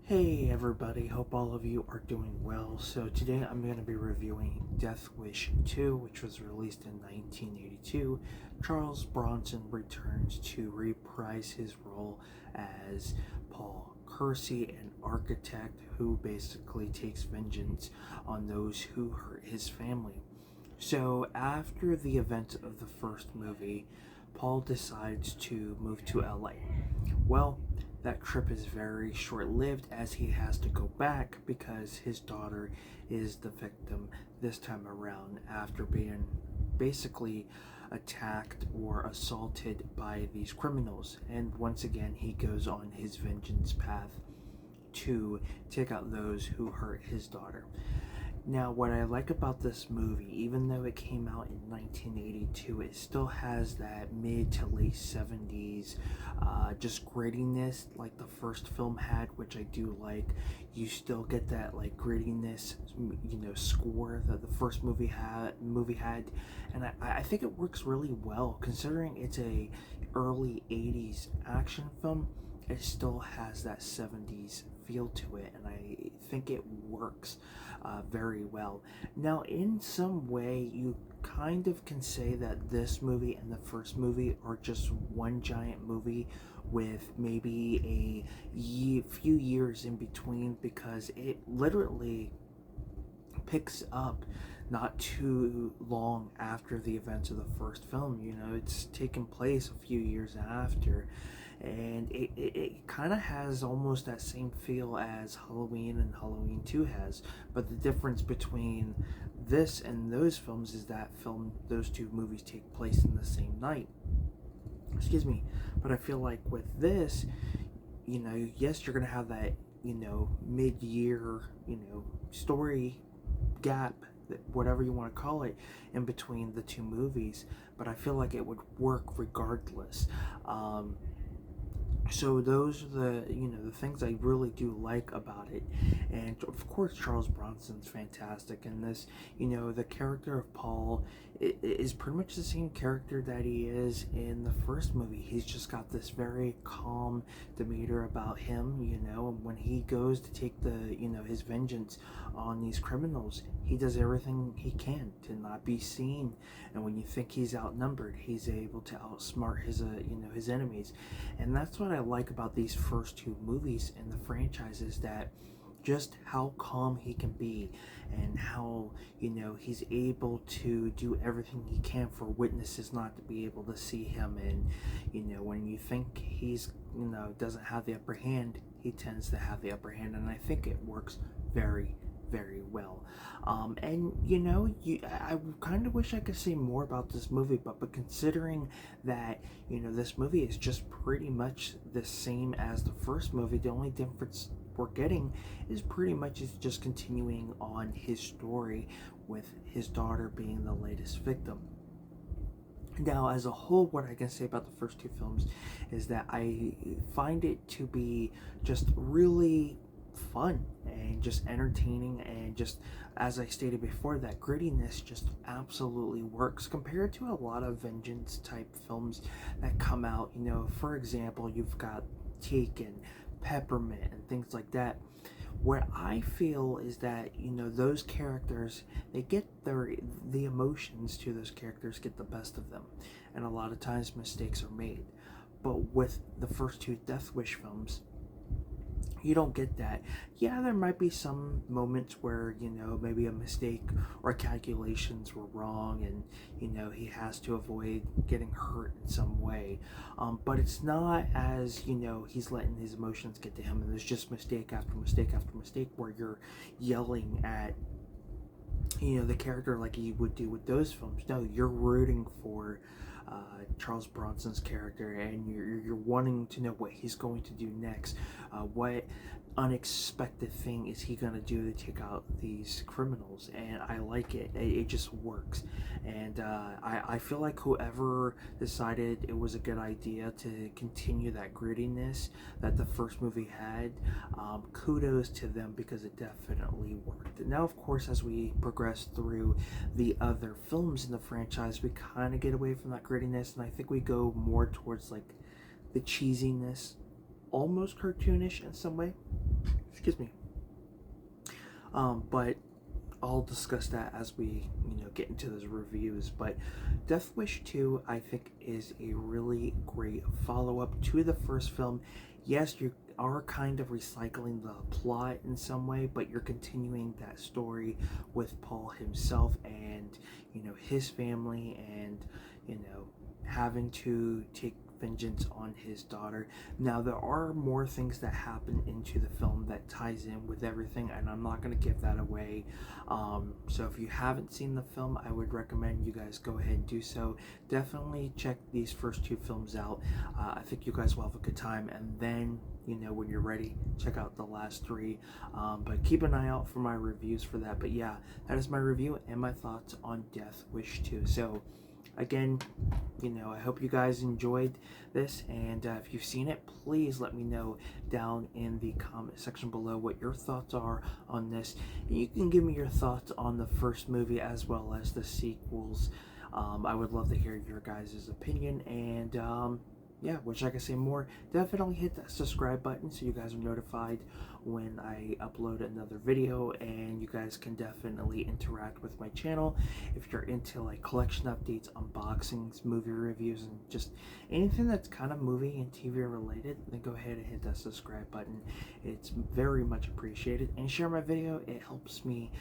Hey everybody, hope all of you are doing well. So today I'm going to be reviewing Death Wish 2, which was released in 1982. Charles Bronson returns to reprise his role as Paul Kersey, an architect who basically takes vengeance on those who hurt his family. So after the events of the first movie, Paul decides to move to LA. Well, that trip is very short lived as he has to go back because his daughter is the victim this time around after being basically attacked or assaulted by these criminals. And once again, he goes on his vengeance path to take out those who hurt his daughter. Now, what I like about this movie, even though it came out in 1982, it still has that mid to late 70s just grittiness like the first film had, which I do like. You still get that like grittiness, score that the first movie had, and I think it works really well considering it's a early 80s action film. It still has that 70s feel to it, and I think it works very well. Now, in some way, you kind of can say that this movie and the first movie are just one giant movie with maybe few years in between, because it literally picks up not too long after the events of the first film. It's taken place a few years after, and it kind of has almost that same feel as Halloween and Halloween 2 has. But the difference between this and those films is that those two movies take place in the same night. Excuse me. But I feel like with this, yes, you're gonna have that, mid-year, story gap, whatever you want to call it, in between the two movies, but I feel like it would work regardless. So those are the things I really do like about it. And of course, Charles Bronson's fantastic in this. The character of Paul is pretty much the same character that he is in the first movie. He's just got this very calm demeanor about him, and when he goes to take his vengeance on these criminals, he does everything he can to not be seen. And when you think he's outnumbered, he's able to outsmart his enemies. And that's what I like about these first two movies in the franchise, is that just how calm he can be, and how he's able to do everything he can for witnesses not to be able to see him. And when you think he's doesn't have the upper hand, he tends to have the upper hand, and I think it works very, very well. I kind of wish I could say more about this movie, but considering that this movie is just pretty much the same as the first movie, the only difference we're getting is pretty much is just continuing on his story, with his daughter being the latest victim. Now, as a whole, what I can say about the first two films is that I find it to be just really fun and just entertaining, and just, as I stated before, that grittiness just absolutely works compared to a lot of vengeance type films that come out. For example, you've got Taken, Peppermint, and things like that. What I feel is that those characters, they get the emotions to those characters get the best of them, and a lot of times mistakes are made. But with the first two Death Wish films, you don't get that. Yeah, there might be some moments where maybe a mistake or calculations were wrong, and he has to avoid getting hurt in some way, but it's not as he's letting his emotions get to him, and there's just mistake after mistake after mistake where you're yelling at the character like you would do with those films. No, you're rooting for Charles Bronson's character, and you're wanting to know what he's going to do next. What unexpected thing is he going to do to take out these criminals? And I like it. It just works. And I feel like whoever decided it was a good idea to continue that grittiness that the first movie had, kudos to them, because it definitely worked. Now, of course, as we progress through the other films in the franchise, we kind of get away from that grittiness, and I think we go more towards like the cheesiness, almost cartoonish in some way. Excuse me. But I'll discuss that as we, get into those reviews. But Death Wish 2, I think, is a really great follow-up to the first film. Yes, you are kind of recycling the plot in some way, but you're continuing that story with Paul himself and, his family and, having to take vengeance on his daughter. Now, there are more things that happen into the film that ties in with everything, and I'm not going to give that away. So if you haven't seen the film, I would recommend you guys go ahead and do so. Definitely check these first two films out. I think you guys will have a good time, and then when you're ready, check out the last three. But keep an eye out for my reviews for that. But yeah, that is my review and my thoughts on Death Wish 2. So again, I hope you guys enjoyed this, and if you've seen it, please let me know down in the comment section below what your thoughts are on this. And you can give me your thoughts on the first movie as well as the sequels. I would love to hear your guys' opinion, and yeah, wish I could say more. Definitely hit that subscribe button so you guys are notified when I upload another video, and you guys can definitely interact with my channel if you're into like collection updates, unboxings, movie reviews, and just anything that's kind of movie and TV related. Then go ahead and hit that subscribe button. It's very much appreciated, and share my video. It helps me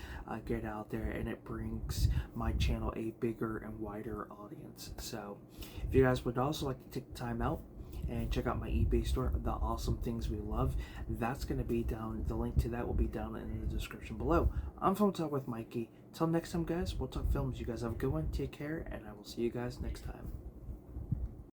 get out there, and it brings my channel a bigger and wider audience. So if you guys would also like to take the time out and check out my eBay store, The Awesome Things We Love, that's going to be down. The link to that will be down in the description below. I'm Film Talk with Mikey. Till next time, guys, we'll talk films. You guys have a good one. Take care, and I will see you guys next time.